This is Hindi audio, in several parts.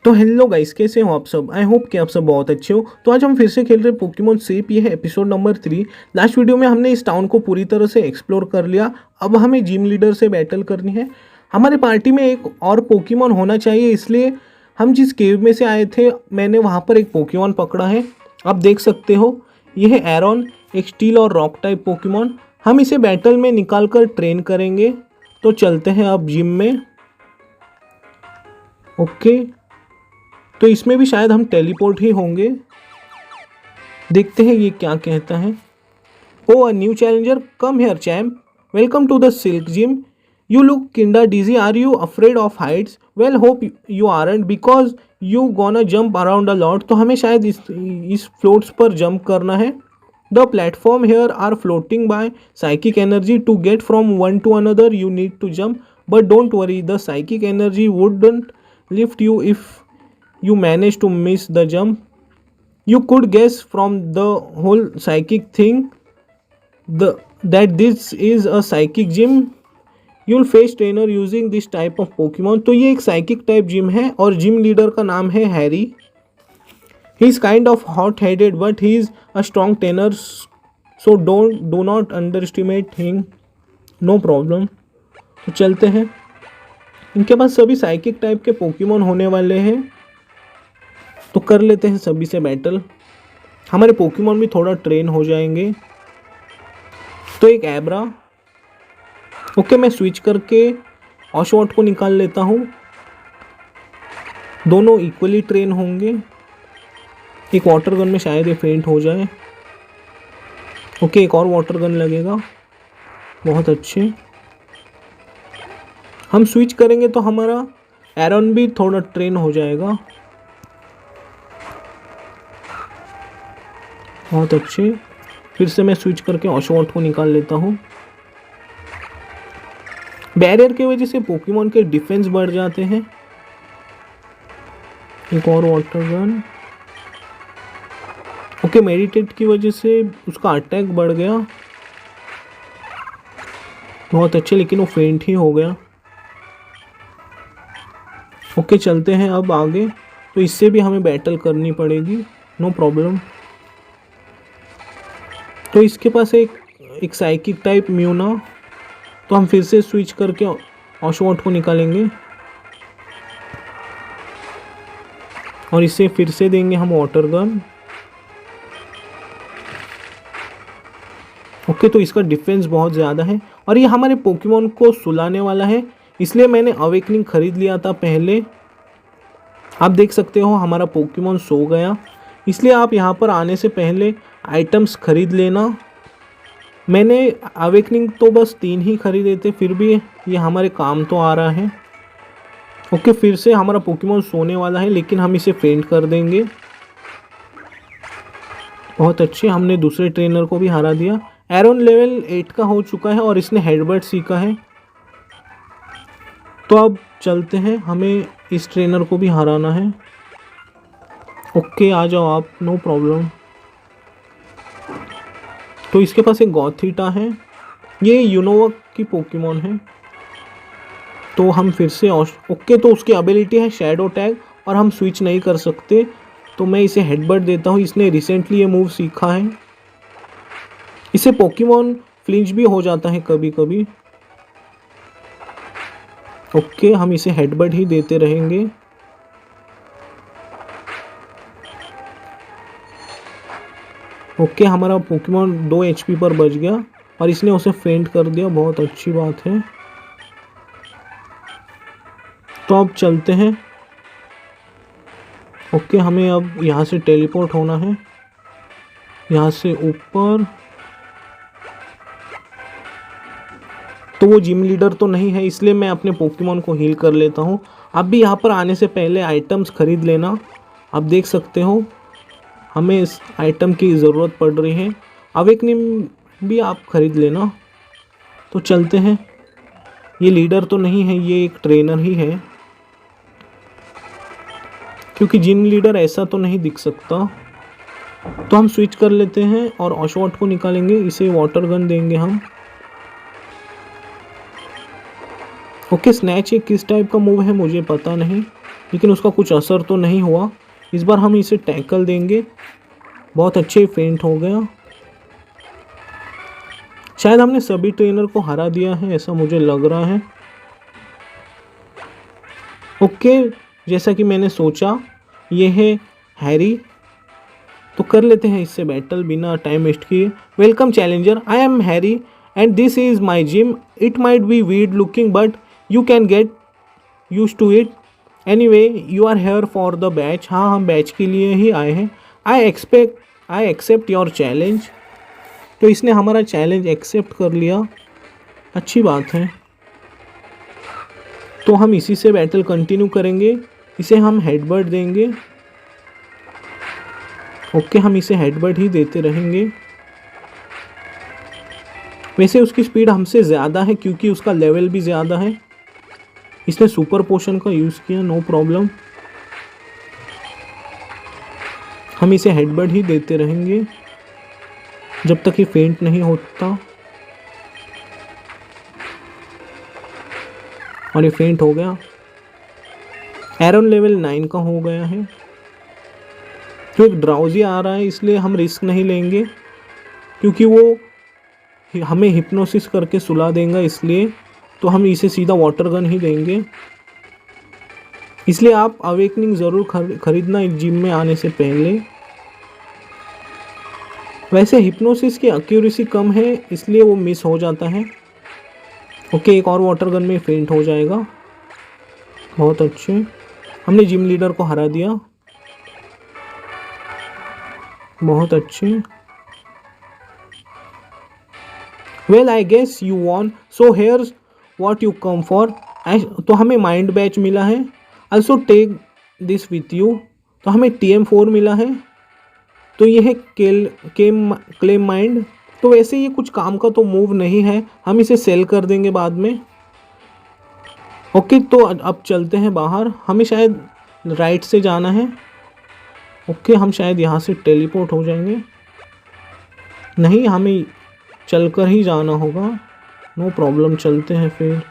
तो हेलो गाइस, कैसे हो आप सब। आई होप कि आप सब बहुत अच्छे हो। तो आज हम फिर से खेल रहे पोकेमॉन सेप। ये है एपिसोड नंबर 3। लास्ट वीडियो में हमने इस टाउन को पूरी तरह से एक्सप्लोर कर लिया। अब हमें जिम लीडर से बैटल करनी है। हमारे पार्टी में एक और पोकेमॉन होना चाहिए, इसलिए हम जिस केव में से आए थे मैंने वहाँ पर एक पोकेमॉन पकड़ा है। आप देख सकते हो, यह है एरॉन, एक स्टील और रॉक टाइप पोकेमॉन। हम इसे बैटल में निकाल कर ट्रेन करेंगे। तो चलते हैं अब जिम में। ओके, तो इसमें भी शायद हम टेलीपोर्ट ही होंगे। देखते हैं ये क्या कहता है। Oh a new challenger, come here champ, welcome to the silk gym. You look kinda dizzy, are you afraid of heights? Well hope you aren't because you gonna jump around a lot. तो हमें शायद इस फ्लोट्स पर जंप करना है। The platform here are floating by psychic energy, to get from one to another you need to jump, but don't worry, the psychic energy wouldn't lift you if you manage to miss the jump. You could guess from the whole psychic thing that this is a psychic gym. You'll face trainer using this type of Pokemon. तो ये एक psychic type gym है और जिम लीडर का नाम है Harry. He is kind of hot headed but he is a strong trainer, so do not underestimate him. No problem. तो चलते हैं। इनके पास सभी साइकिक टाइप के पोकेमॉन होने वाले हैं, तो कर लेते हैं सभी से बैटल। हमारे पोकेमॉन भी थोड़ा ट्रेन हो जाएंगे। तो एक एब्रा। ओके, मैं स्विच करके ऑशवॉट को निकाल लेता हूँ। दोनों इक्वली ट्रेन होंगे। एक वाटर गन में शायद ये फेंट हो जाए। ओके, एक और वाटर गन लगेगा। बहुत अच्छे। हम स्विच करेंगे तो हमारा एरॉन भी थोड़ा ट्रेन हो जाएगा। बहुत अच्छे। फिर से मैं स्विच करके ऑशवॉट को निकाल लेता हूँ। बैरियर की वजह से पोकेमॉन के डिफेंस बढ़ जाते हैं। एक और वाटर गन। ओके, मेडिटेट की वजह से उसका अटैक बढ़ गया। बहुत अच्छे, लेकिन वो फेंट ही हो गया। ओके, चलते हैं अब आगे। तो इससे भी हमें बैटल करनी पड़ेगी। No problem. तो इसके पास एक साइकिक टाइप म्यूना। तो हम फिर से स्विच करके ऑशवॉट को निकालेंगे और इसे फिर से देंगे हम वाटर गन। ओके, तो इसका डिफेंस बहुत ज़्यादा है और ये हमारे पोकेमॉन को सुलाने वाला है, इसलिए मैंने अवेकनिंग खरीद लिया था पहले। आप देख सकते हो हमारा पोकेमॉन सो गया, इसलिए आप यहाँ पर आने से पहले आइटम्स खरीद लेना। मैंने अवेकनिंग तो बस 3 ही खरीदे थे, फिर भी ये हमारे काम तो आ रहा है। ओके, फिर से हमारा पोकेमॉन सोने वाला है, लेकिन हम इसे फेंट कर देंगे। बहुत अच्छे, हमने दूसरे ट्रेनर को भी हरा दिया। एरॉन लेवल 8 का हो चुका है और इसने हेडबट सीखा है। तो अब चलते हैं, हमें इस ट्रेनर को भी हराना है। ओके, आ जाओ आप, नो प्रॉब्लम। तो इसके पास एक गॉथीटा है, ये यूनोवा की पोकेमॉन है। तो हम फिर से ओके, तो उसकी एबिलिटी है शैडो टैग और हम स्विच नहीं कर सकते, तो मैं इसे हेडबट देता हूँ। इसने रिसेंटली ये मूव सीखा है। इसे पोकेमॉन फ्लिंच भी हो जाता है कभी कभी। ओके, हम इसे हेडबट ही देते रहेंगे। ओके, हमारा पोकेमॉन 2 HP पर बच गया और इसने उसे फेंट कर दिया। बहुत अच्छी बात है। तो अब चलते हैं। ओके, हमें अब यहाँ से टेलीपोर्ट होना है, यहाँ से ऊपर। तो वो जिम लीडर तो नहीं है, इसलिए मैं अपने पोकेमॉन को हील कर लेता हूँ। आप भी यहाँ पर आने से पहले आइटम्स खरीद लेना। आप देख सकते हो हमें इस आइटम की ज़रूरत पड़ रही है। अवेकनिंग भी आप खरीद लेना। तो चलते हैं। ये लीडर तो नहीं है, ये एक ट्रेनर ही है, क्योंकि जिम लीडर ऐसा तो नहीं दिख सकता। तो हम स्विच कर लेते हैं और ऑशवॉट को निकालेंगे। इसे वाटर गन देंगे हम। ओके, स्नैच एक किस टाइप का मूव है मुझे पता नहीं। लेकिन उसका कुछ असर तो नहीं हुआ। इस बार हम इसे टैकल देंगे। बहुत अच्छे फेंट हो गया। शायद हमने सभी ट्रेनर को हरा दिया है, ऐसा मुझे लग रहा है। ओके, जैसा कि मैंने सोचा, ये है हैरी। तो कर लेते हैं इससे बैटल बिना टाइम वेस्ट किए। Welcome challenger, I am Harry and this is my gym. It might be weird looking but you can get used to it. Anyway you are here for the badge. हाँ, हम बैच के लिए ही आए हैं। I accept your challenge. तो इसने हमारा चैलेंज एक्सेप्ट कर लिया, अच्छी बात है। तो हम इसी से बैटल कंटिन्यू करेंगे। इसे हम हेडबट देंगे। ओके, हम इसे हेडबट ही देते रहेंगे। वैसे उसकी स्पीड हमसे ज़्यादा है क्योंकि उसका लेवल भी ज़्यादा है। इसने सुपर पोशन का यूज़ किया, नो प्रॉब्लम। हम इसे हेडबट ही देते रहेंगे जब तक ये फेंट नहीं होता। और ये फेंट हो गया। एरन लेवल 9 का हो गया है। तो एक ड्राउजी आ रहा है, इसलिए हम रिस्क नहीं लेंगे क्योंकि वो हमें हिप्नोसिस करके सुला देगा, इसलिए तो हम इसे सीधा वाटर गन ही देंगे। इसलिए आप अवेकनिंग ज़रूर खरीदना एक जिम में आने से पहले। वैसे हिप्नोसिस की एक्यूरेसी कम है, इसलिए वो मिस हो जाता है। ओके, एक और वाटर गन में फेंट हो जाएगा। बहुत अच्छे, हमने जिम लीडर को हरा दिया। बहुत अच्छे। Well I guess you won, so here's what you come for. तो हमें माइंड बैच मिला है। Also take this with you. तो हमें TM4 मिला है। तो ये है क्लेम माइंड। तो वैसे ये कुछ काम का तो मूव नहीं है, हम इसे सेल कर देंगे बाद में। ओके, तो अब चलते हैं बाहर। हमें शायद राइट से जाना है। ओके, हम शायद यहाँ से टेलीपोर्ट हो जाएंगे। नहीं, हमें चलकर ही जाना होगा। नो प्रॉब्लम, चलते हैं फिर।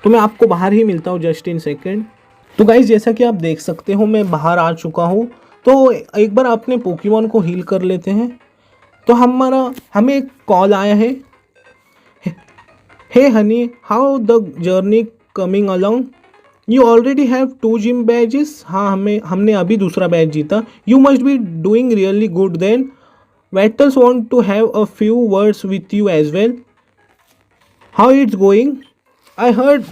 तो मैं आपको बाहर ही मिलता हूँ जस्ट इन सेकेंड। तो गाइज, जैसा कि आप देख सकते हो मैं बाहर आ चुका हूँ। तो एक बार अपने पोकेमॉन को हील कर लेते हैं। तो हमें एक कॉल आया है। Hey honey, how the journey coming along. You already have 2 gym badges. हाँ, हमने अभी दूसरा बैच जीता। You must be doing really good then. Vettel's want to have a few words with you as well. How it's going? I heard,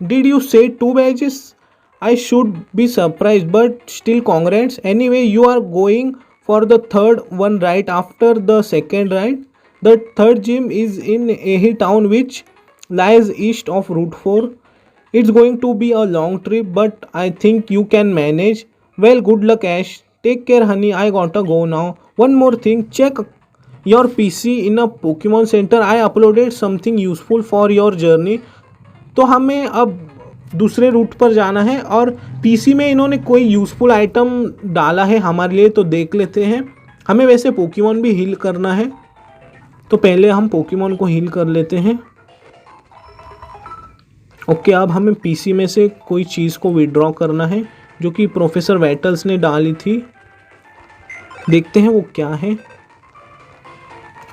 did you say 2 badges? I should be surprised, but still congrats. Anyway, you are going for the third one right after the second, right? The third gym is in Ehi town, which lies east of Route 4. It's going to be a long trip, but I think you can manage. Well, good luck, Ash. Take care, honey. I gotta go now. One more thing, check your PC in a Pokemon Center. I uploaded something useful for your journey. तो हमें अब दूसरे रूट पर जाना है और पीसी में इन्होंने कोई यूज़फुल आइटम डाला है हमारे लिए, तो देख लेते हैं। हमें वैसे पोकेमॉन भी हील करना है, तो पहले हम पोकेमॉन को हील कर लेते हैं। ओके, अब हमें पीसी में से कोई चीज़ को विड्रॉ करना है जो कि प्रोफेसर वेटल्स ने डाली थी। देखते हैं वो क्या है।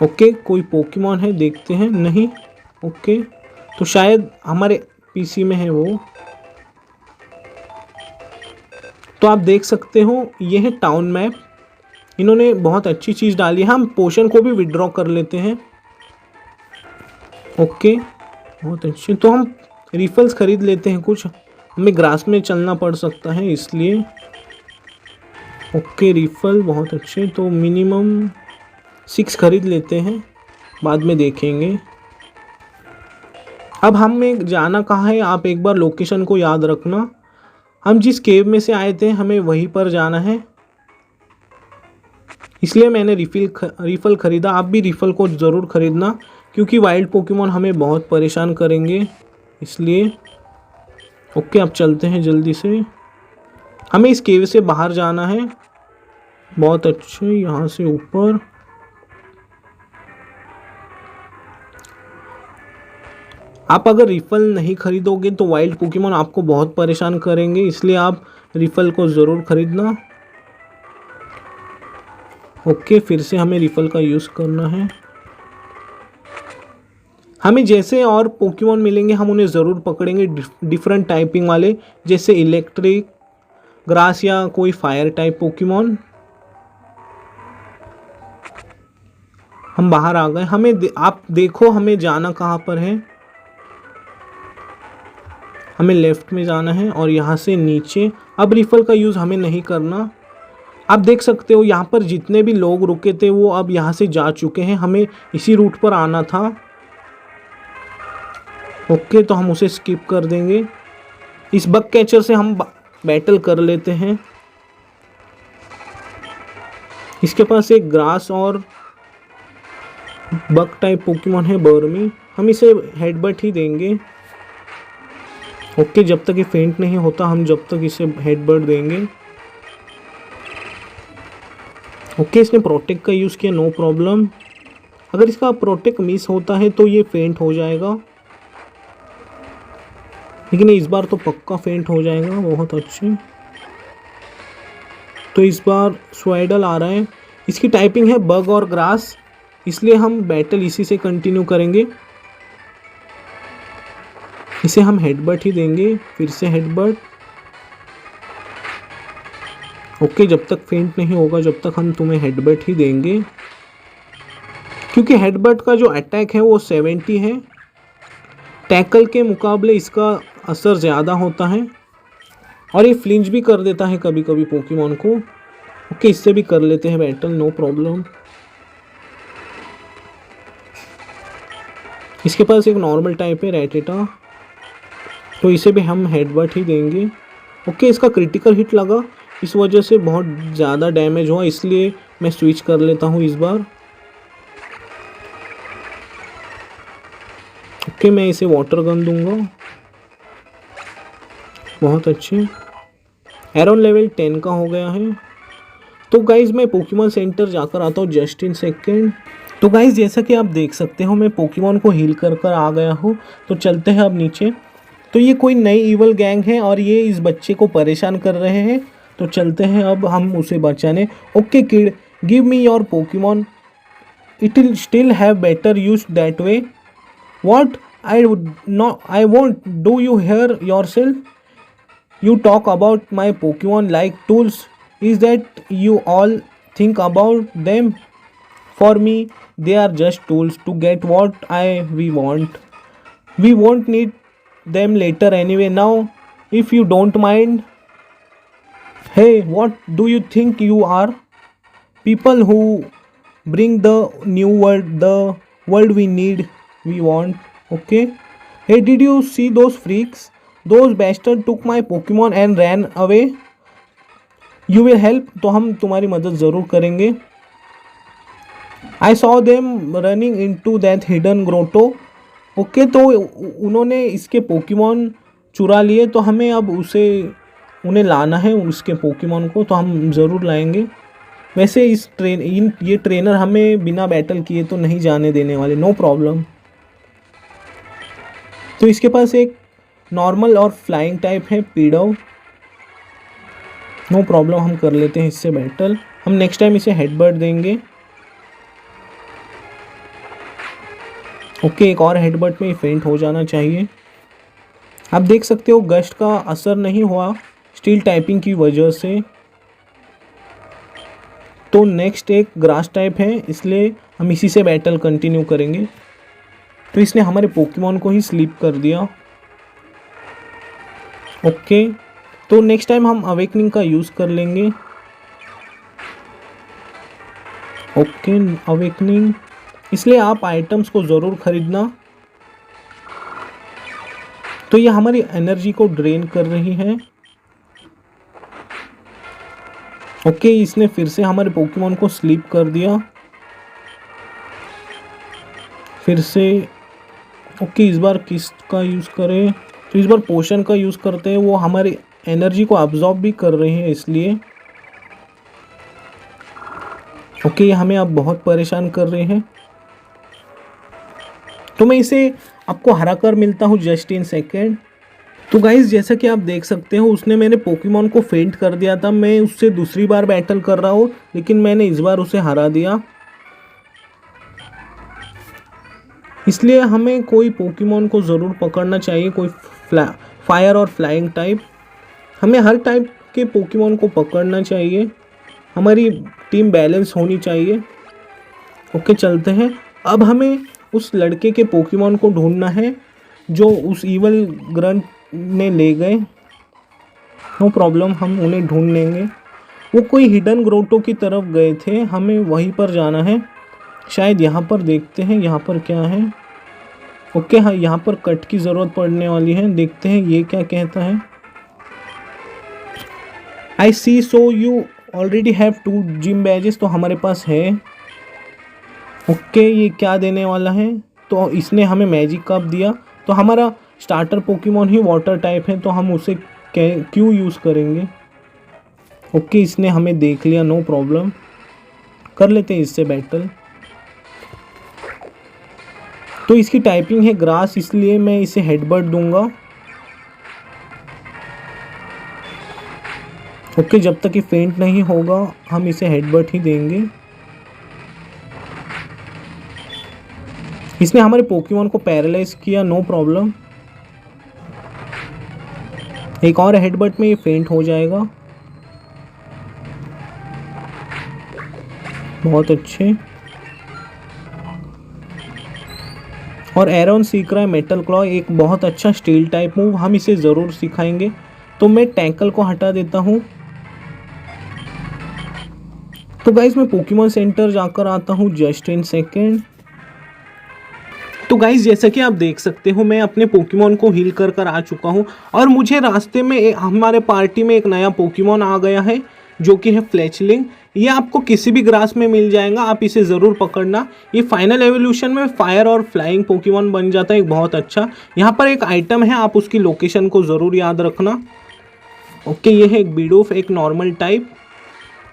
ओके, कोई पोकेमॉन है, देखते हैं। नहीं, ओके, तो शायद हमारे पीसी में है वो। तो आप देख सकते हो ये है टाउन मैप। इन्होंने बहुत अच्छी चीज़ डाली है। हम पोशन को भी विड्रॉ कर लेते हैं। ओके, बहुत अच्छी। तो हम रिफल्स खरीद लेते हैं कुछ, हमें ग्रास में चलना पड़ सकता है इसलिए। ओके, रिफल बहुत अच्छे। तो मिनिमम 6 खरीद लेते हैं, बाद में देखेंगे। अब हमें जाना कहाँ है, आप एक बार लोकेशन को याद रखना। हम जिस केव में से आए थे हमें वहीं पर जाना है, इसलिए मैंने रिफल ख़रीदा। आप भी रिफल को ज़रूर ख़रीदना क्योंकि वाइल्ड पोकेमॉन हमें बहुत परेशान करेंगे, इसलिए। ओके, अब चलते हैं जल्दी से। हमें इस केव से बाहर जाना है। बहुत अच्छे, यहाँ से ऊपर। आप अगर रिफल नहीं खरीदोगे तो वाइल्ड पोकेमॉन आपको बहुत परेशान करेंगे, इसलिए आप रिफल को ज़रूर खरीदना। ओके, फिर से हमें रिफल का यूज़ करना है। हमें जैसे और पोकेमॉन मिलेंगे हम उन्हें ज़रूर पकड़ेंगे, डिफरेंट टाइपिंग वाले, जैसे इलेक्ट्रिक, ग्रास या कोई फायर टाइप पोकेमॉन। हम बाहर आ गए। आप देखो हमें जाना कहाँ पर है। हमें लेफ्ट में जाना है और यहाँ से नीचे। अब रिफल का यूज़ हमें नहीं करना। आप देख सकते हो यहाँ पर जितने भी लोग रुके थे वो अब यहाँ से जा चुके हैं। हमें इसी रूट पर आना था। ओके, तो हम उसे स्किप कर देंगे। इस बग कैचर से हम बैटल कर लेते हैं। इसके पास एक ग्रास और बग टाइप पोकेमॉन है, बर्मी। हम इसे हेडबट ही देंगे। ओके, जब तक ये फेंट नहीं होता हम जब तक इसे हेडबट देंगे। ओके, इसने प्रोटेक्ट का यूज़ किया, नो प्रॉब्लम। अगर इसका प्रोटेक्ट मिस होता है तो ये फेंट हो जाएगा, लेकिन इस बार तो पक्का फेंट हो जाएगा। बहुत अच्छे। तो इस बार स्वाइडल आ रहा है। इसकी टाइपिंग है बग और ग्रास, इसलिए हम बैटल इसी से कंटिन्यू करेंगे। इसे हम हेडबट ही देंगे, फिर से हेडबट। ओके, जब तक फेंट नहीं होगा जब तक हम तुम्हें हेडबट ही देंगे, क्योंकि हेडबट का जो अटैक है वो 70 है। टैकल के मुकाबले इसका असर ज़्यादा होता है और ये फ्लिंच भी कर देता है कभी कभी पोकेमॉन को। ओके, इससे भी कर लेते हैं बैटल, नो प्रॉब्लम। इसके पास एक नॉर्मल टाइप है, रैटेटा, तो इसे भी हम हेडबट ही देंगे। ओके, इसका क्रिटिकल हिट लगा, इस वजह से बहुत ज़्यादा डैमेज हुआ, इसलिए मैं स्विच कर लेता हूँ इस बार। ओके, मैं इसे वाटर गन दूंगा। बहुत अच्छे। एरोन लेवल 10 का हो गया है। तो गाइज़ मैं पोकेमॉन सेंटर जाकर आता हूँ जस्ट इन सेकेंड। तो गाइज़ जैसा कि आप देख सकते हो मैं पोकेमॉन को हील कर कर आ गया हूँ। तो चलते हैं अब नीचे। तो ये कोई नई इवल गैंग है और ये इस बच्चे को परेशान कर रहे हैं। तो चलते हैं अब हम उसे बचाने। Okay kid, give me your Pokémon, it will still have better use that way. What, I won't do you hear yourself, you talk about my Pokemon like tools. Is that you all think about them? For me, they are just tools to get what we want. We won't need them later anyway. Now, if you don't mind. Hey, what do you think you are? People who bring the new world, the world we need, we want. Okay. Hey, did you see those freaks? Those bastards took my Pokemon and ran away. You will help? तो हम तुम्हारी मदद ज़रूर करेंगे। I saw them running into that hidden grotto. Okay, तो उन्होंने इसके पोकेमॉन चुरा लिए, तो हमें अब उन्हें लाना है उसके पोकेमॉन को, तो हम ज़रूर लाएंगे। वैसे ये ट्रेनर हमें बिना बैटल किए तो नहीं जाने देने वाले, नो प्रॉब्लम। तो इसके पास एक नॉर्मल और फ्लाइंग टाइप है, पीडव, नो प्रॉब्लम, हम कर लेते हैं इससे बैटल। हम नेक्स्ट टाइम इसे हेडबट देंगे। ओके, एक और हेडबट में फेंट हो जाना चाहिए। आप देख सकते हो गस्ट का असर नहीं हुआ स्टील टाइपिंग की वजह से। तो नेक्स्ट एक ग्रास टाइप है, इसलिए हम इसी से बैटल कंटिन्यू करेंगे। तो इसने हमारे पोकेमॉन को ही स्लीप कर दिया। ओके, तो नेक्स्ट टाइम हम अवेकनिंग का यूज़ कर लेंगे। ओके, अवेकनिंग, इसलिए आप आइटम्स को ज़रूर खरीदना। तो ये हमारी एनर्जी को ड्रेन कर रही है। ओके, इसने फिर से हमारे पोकेमॉन को स्लीप कर दिया। फिर से ओके, इस बार किसका यूज़ करें? तो इस बार पोशन का यूज़ करते हैं, वो हमारी एनर्जी को अब्जॉर्ब भी कर रहे हैं इसलिए। ओके, हमें अब बहुत परेशान कर रहे हैं। तो मैं इसे आपको हरा कर मिलता हूँ जस्ट इन सेकेंड। तो गाइज जैसा कि आप देख सकते हो उसने मेरे पोकेमॉन को फेंट कर दिया था। मैं उससे दूसरी बार बैटल कर रहा हूँ लेकिन मैंने इस बार उसे हरा दिया। इसलिए हमें कोई पोकेमॉन को ज़रूर पकड़ना चाहिए, कोई फायर और फ्लाइंग टाइप। हमें हर टाइप के पोकेमॉन को पकड़ना चाहिए, हमारी टीम बैलेंस होनी चाहिए। ओके चलते हैं। अब हमें उस लड़के के पोकेमॉन को ढूंढना है जो उस ईवल ग्रंट ने ले गए। नो प्रॉब्लम, हम उन्हें ढूंढ लेंगे। वो कोई हिडन ग्रोटो की तरफ गए थे, हमें वहीं पर जाना है। शायद यहाँ पर देखते हैं, यहाँ पर क्या है। ओके हाँ, यहाँ पर कट की ज़रूरत पड़ने वाली है। देखते हैं ये क्या कहता है। I see so you already have 2 gym badges, तो हमारे पास है। ओके ये क्या देने वाला है, तो इसने हमें मैजिक कप दिया। तो हमारा स्टार्टर पोकेमॉन ही वाटर टाइप है, तो हम उसे क्यों यूज़ करेंगे। ओके इसने हमें देख लिया, नो प्रॉब्लम, कर लेते हैं इससे बैटल। तो इसकी टाइपिंग है ग्रास, इसलिए मैं इसे हेडबट दूंगा। ओके जब तक ये फेंट नहीं होगा हम इसे हेडबट ही देंगे। इसने हमारे पोकेमॉन को पैरालाइज किया, नो प्रॉब्लम। एक और हेडबट में ये फेंट हो जाएगा। बहुत अच्छे। और एरोन सीख रहा है मेटल क्लॉ, एक बहुत अच्छा स्टील टाइप मूव, हम इसे ज़रूर सिखाएंगे। तो मैं टैंकल को हटा देता हूँ। तो गाइज मैं पोकेमॉन सेंटर जाकर आता हूँ जस्ट इन सेकेंड। तो गाइज जैसा कि आप देख सकते हो मैं अपने पोकेमॉन को हील कर आ चुका हूँ और मुझे रास्ते में हमारे पार्टी में एक नया पोकेमॉन आ गया है जो कि है फ्लेचलिंग। ये आपको किसी भी ग्रास में मिल जाएगा, आप इसे ज़रूर पकड़ना। ये फाइनल एवोल्यूशन में फायर और फ्लाइंग पोकेमॉन बन जाता है, एक बहुत अच्छा। यहाँ पर एक आइटम है, आप उसकी लोकेशन को ज़रूर याद रखना। ओके ये है एक बीडोफ, एक नॉर्मल टाइप,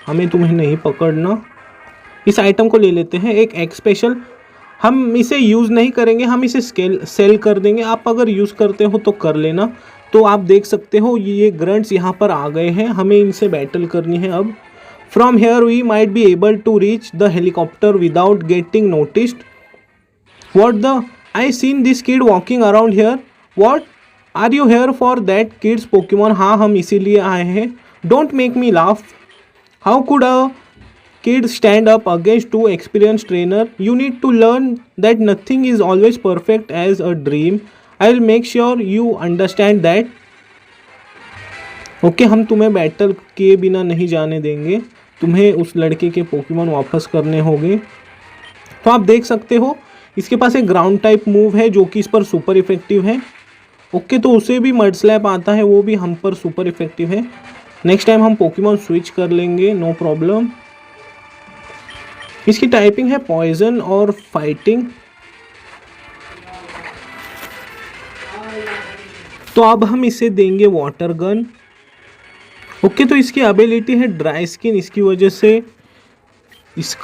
हमें तुम्हें नहीं पकड़ना। इस आइटम को ले लेते हैं। एक एक्स स्पेशल, हम इसे यूज़ नहीं करेंगे, हम इसे सेल कर देंगे। आप अगर यूज़ करते हो तो कर लेना। तो आप देख सकते हो ये ग्रंट्स यहाँ पर आ गए हैं, हमें इनसे बैटल करनी है अब। From here we might be able to reach the helicopter without getting noticed. What the I seen this kid walking around here. What are you here for that kid's Pokémon. हाँ हम इसीलिए आए हैं। Don't make me laugh. How could a kid stand up against 2 experienced trainer. You need to learn that nothing is always perfect as a dream. I'll make sure you understand that. Okay हम तुम्हें बैटल किए बिना नहीं जाने देंगे, तुम्हें उस लड़के के पोकेमॉन वापस करने होंगे। तो आप देख सकते हो इसके पास एक ग्राउंड टाइप मूव है जो कि इस पर सुपर इफेक्टिव है। ओके तो उसे भी मड स्लैप आता है, वो भी हम पर सुपर इफेक्टिव है। नेक्स्ट टाइम हम पोकेमॉन स्विच कर लेंगे, नो प्रॉब्लम। इसकी टाइपिंग है पॉइजन और फाइटिंग। तो अब हम इसे देंगे वाटर गन। ओके तो इसकी एबिलिटी है ड्राई स्किन, इसकी वजह से इस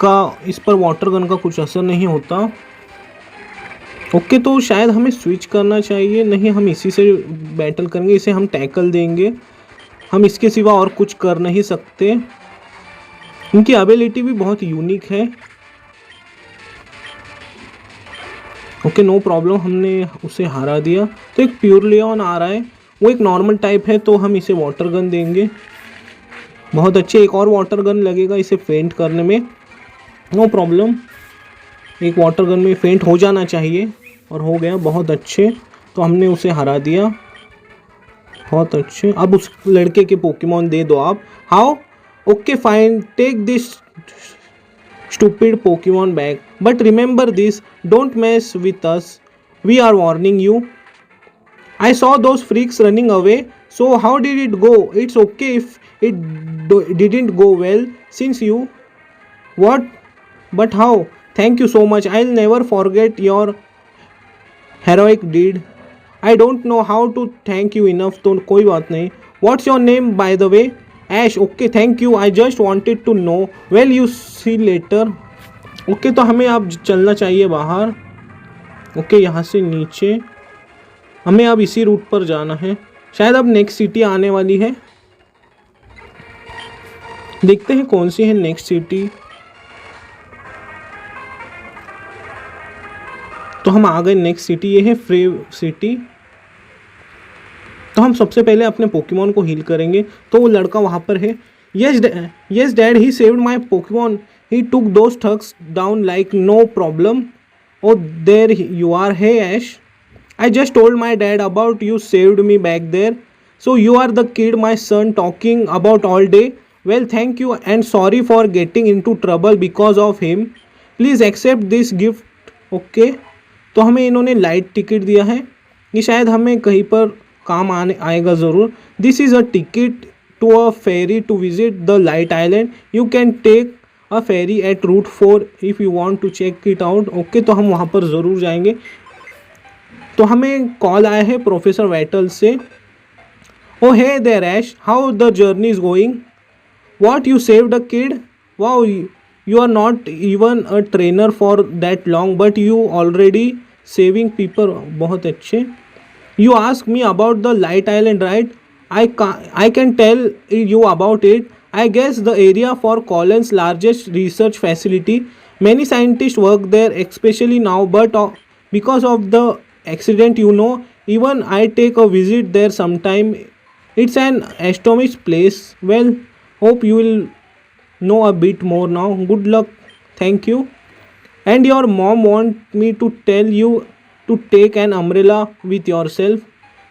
पर वाटर गन का कुछ असर नहीं होता। ओके तो शायद हमें स्विच करना चाहिए, नहीं हम इसी से बैटल करेंगे, इसे हम टैकल देंगे। हम इसके सिवा और कुछ कर नहीं सकते। इनकी एबिलिटी भी बहुत यूनिक है। ओके नो प्रॉब्लम, हमने उसे हरा दिया। तो एक प्योरलियन आ रहा है, वो एक नॉर्मल टाइप है, तो हम इसे वाटर गन देंगे। बहुत अच्छे, एक और वाटर गन लगेगा इसे फेंट करने में, नो प्रॉब्लम। एक वाटर गन में फेंट हो जाना चाहिए और हो गया, बहुत अच्छे। तो हमने उसे हरा दिया, बहुत अच्छे। अब उस लड़के के पोकेमॉन दे दो आप। How Okay fine, take this stupid Pokemon back. But remember this, don't mess with us. We are warning you. I saw those freaks running away. So how did it go? It's okay if it didn't go well since you. What? But how? Thank you so much. I'll never forget your heroic deed. I don't know how to thank you enough. तो कोई बात नहीं. What's your name by the way? Ash. Okay thank you. I just wanted to know. Well you see later. Okay तो हमें अब चलना चाहिए बाहर। ओके, यहाँ से नीचे हमें अब इसी रूट पर जाना है। शायद अब नेक्स्ट सिटी आने वाली है, देखते हैं कौन सी है नेक्स्ट सिटी। तो हम आ गए नेक्स्ट सिटी, ये है फ्रेव सिटी। तो हम सबसे पहले अपने पोकेमॉन को हील करेंगे। तो वो लड़का वहाँ पर है। Yes dad, he saved my Pokémon, he took those thugs down like no problem. Oh there you are, hey Ash, I just told my dad about you saved me back there. So you are the kid my son talking about all day. Well, thank you and sorry for getting into trouble because of him. Please accept this gift. Okay. तो हमें इन्होंने लाइट टिकट दिया है, ये शायद हमें कहीं पर काम आएगा ज़रूर। This is a ticket to a ferry to visit the light island. You can take a ferry at route 4 if you want to check it out. Okay, तो हम वहाँ पर ज़रूर जाएंगे। तो हमें कॉल आया है प्रोफेसर वेटल से। Oh hey there Ash, how the journey is going? What, you saved a kid? Wow, you are not even a trainer for that long but you already saving people. बहुत अच्छे। You ask me about the light island right? I can tell you about it. I guess the area for Colin's largest research facility. Many scientist work there specially now but because of the accident, even I take a visit there sometime. It's an astonishing place. Well, hope you will know a bit more now. Good luck. Thank you. And your mom want me to tell you to take an umbrella with yourself.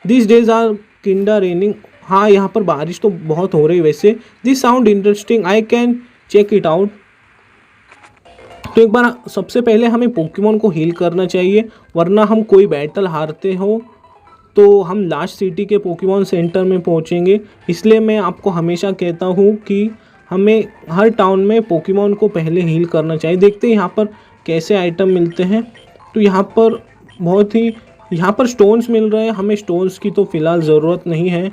These days are kinda raining. हाँ, यहाँ पर बारिश तो बहुत हो रही है वैसे। This sound interesting. I can check it out. तो एक बार सबसे पहले हमें पोकेमॉन को हील करना चाहिए, वरना हम कोई बैटल हारते हो तो हम लास्ट सिटी के पोकेमॉन सेंटर में पहुंचेंगे। इसलिए मैं आपको हमेशा कहता हूं कि हमें हर टाउन में पोकेमॉन को पहले हील करना चाहिए। देखते हैं यहाँ पर कैसे आइटम मिलते हैं। तो यहाँ पर स्टोन्स मिल रहे हैं। हमें स्टोन्स की तो फ़िलहाल ज़रूरत नहीं है,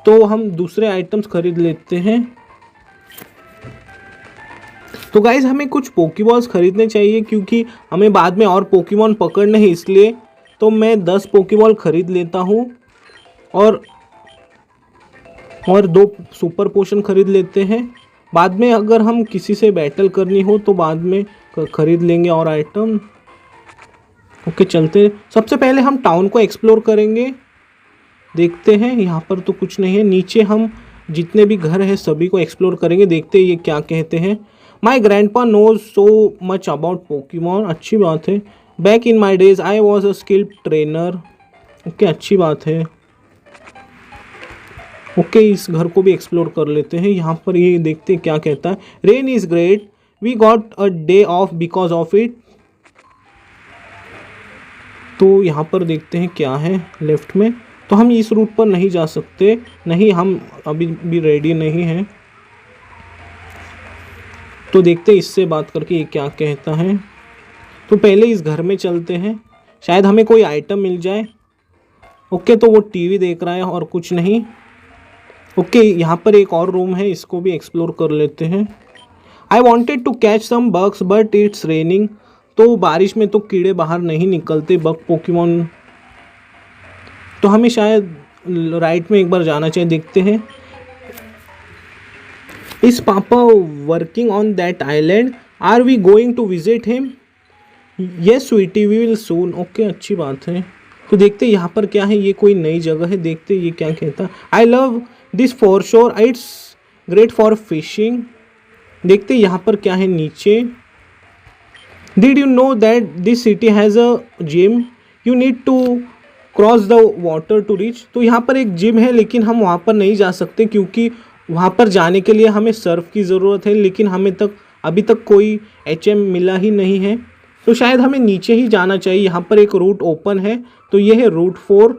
तो हम दूसरे आइटम्स खरीद लेते हैं। तो गाइज़, हमें कुछ पोकेबॉल्स खरीदने चाहिए क्योंकि हमें बाद में और पोकेमॉन पकड़ने हैं, इसलिए तो मैं 10 पोकेबॉल खरीद लेता हूँ और 2 सुपर पोशन खरीद लेते हैं। बाद में अगर हम किसी से बैटल करनी हो तो बाद में खरीद लेंगे और आइटम। ओके, चलते। सबसे पहले हम टाउन को एक्सप्लोर करेंगे। देखते हैं, यहाँ पर तो कुछ नहीं है। नीचे हम जितने भी घर हैं सभी को एक्सप्लोर करेंगे। देखते हैं ये क्या कहते हैं। My grandpa knows so much about Pokemon. अच्छी बात है। Back in my days I was a skilled trainer. Okay, अच्छी बात है। ओके, इस घर को भी एक्सप्लोर कर लेते हैं। यहाँ पर ये देखते हैं क्या कहता है। Rain is great, we got a day off because of it. तो यहाँ पर देखते हैं क्या है लेफ्ट में। तो हम इस रूट पर नहीं जा सकते, नहीं, हम अभी भी रेडी नहीं हैं। तो देखते हैं इससे बात करके ये क्या कहता है। तो पहले इस घर में चलते हैं, शायद हमें कोई आइटम मिल जाए। ओके, तो वो टीवी देख रहा है और कुछ नहीं। ओके, यहाँ पर एक और रूम है, इसको भी एक्सप्लोर कर लेते हैं। I wanted to catch some bugs but it's raining. तो बारिश में तो कीड़े बाहर नहीं निकलते, बग पोकेमॉन। तो हमें शायद राइट में एक बार जाना चाहिए। देखते हैं। Is papa working on that island? Are we going to visit him? Yes sweetie, we will soon. Okay, अच्छी बात है। तो देखते हैं यहाँ पर क्या है। ये कोई नई जगह है, देखते ये क्या कहता है। I love this for sure, it's great for fishing. देखते यहाँ पर क्या है नीचे। Did you know that this city has a gym? You need to cross the water to reach. तो यहाँ पर एक जिम है, लेकिन हम वहाँ पर नहीं जा सकते क्योंकि वहाँ पर जाने के लिए हमें सर्फ की ज़रूरत है, लेकिन हमें अभी तक कोई HM मिला ही नहीं है। तो शायद हमें नीचे ही जाना चाहिए। यहाँ पर एक रूट ओपन है, तो ये है रूट 4।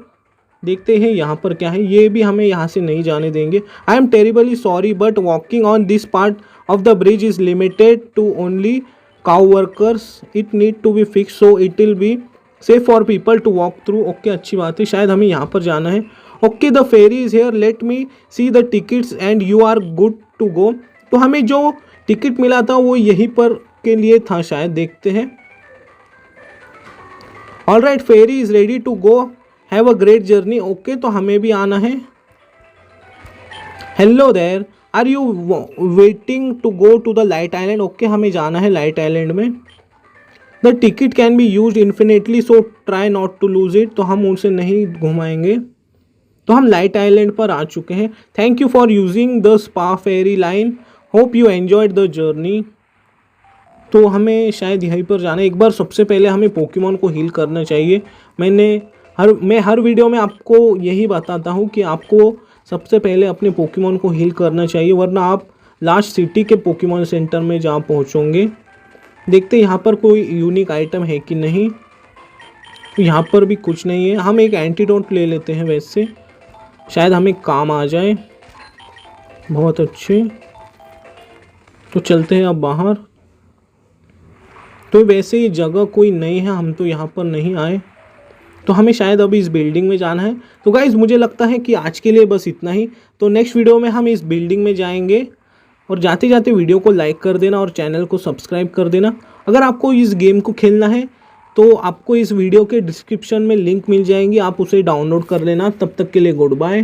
देखते हैं यहाँ पर क्या है। ये भी हमें यहाँ से नहीं जाने देंगे। I am terribly sorry but walking on this part of the bridge is limited to only cow workers. It need to be fix so it will be safe for people to walk through. Okay, अच्छी बात है। शायद हमें यहाँ पर जाना है। Okay, the ferry is here, let me see the tickets and you are good to go. तो हमें जो टिकट मिला था वो यहीं पर के लिए था शायद। देखते हैं। All right, ferry is ready to go, have a great journey. Okay, तो हमें भी आना है। Hello there, are you waiting to go to the light island. Okay, हमें जाना है लाइट आइलैंड में। The ticket can be use infinitely so try not to lose it. तो हम उसे नहीं घुमाएंगे। तो हम लाइट आइलैंड पर आ चुके हैं। Thank you for using the spa ferry line, hope you enjoyed the journey. तो हमें शायद यहीं पर जाना है। एक बार सबसे पहले हमें पोकेमॉन को हील करना चाहिए। मैं हर वीडियो में आपको यही बताता हूँ कि आपको सबसे पहले अपने पोकेमॉन को हील करना चाहिए, वरना आप लास्ट सिटी के पोकेमॉन सेंटर में जा पहुँचोगे। देखते हैं यहाँ पर कोई यूनिक आइटम है कि नहीं। तो यहाँ पर भी कुछ नहीं है। हम एक एंटीडोट ले लेते हैं, वैसे शायद हमें काम आ जाए। बहुत अच्छे, तो चलते हैं अब बाहर। तो वैसे ये जगह कोई नहीं है, हम तो यहाँ पर नहीं आए। तो हमें शायद अभी इस बिल्डिंग में जाना है। तो गाइज़ मुझे लगता है कि आज के लिए बस इतना ही। तो नेक्स्ट वीडियो में हम इस बिल्डिंग में जाएंगे। और जाते जाते वीडियो को लाइक कर देना और चैनल को सब्सक्राइब कर देना। अगर आपको इस गेम को खेलना है तो आपको इस वीडियो के डिस्क्रिप्शन में लिंक मिल जाएंगी, आप उसे डाउनलोड कर लेना। तब तक के लिए गुड बाय।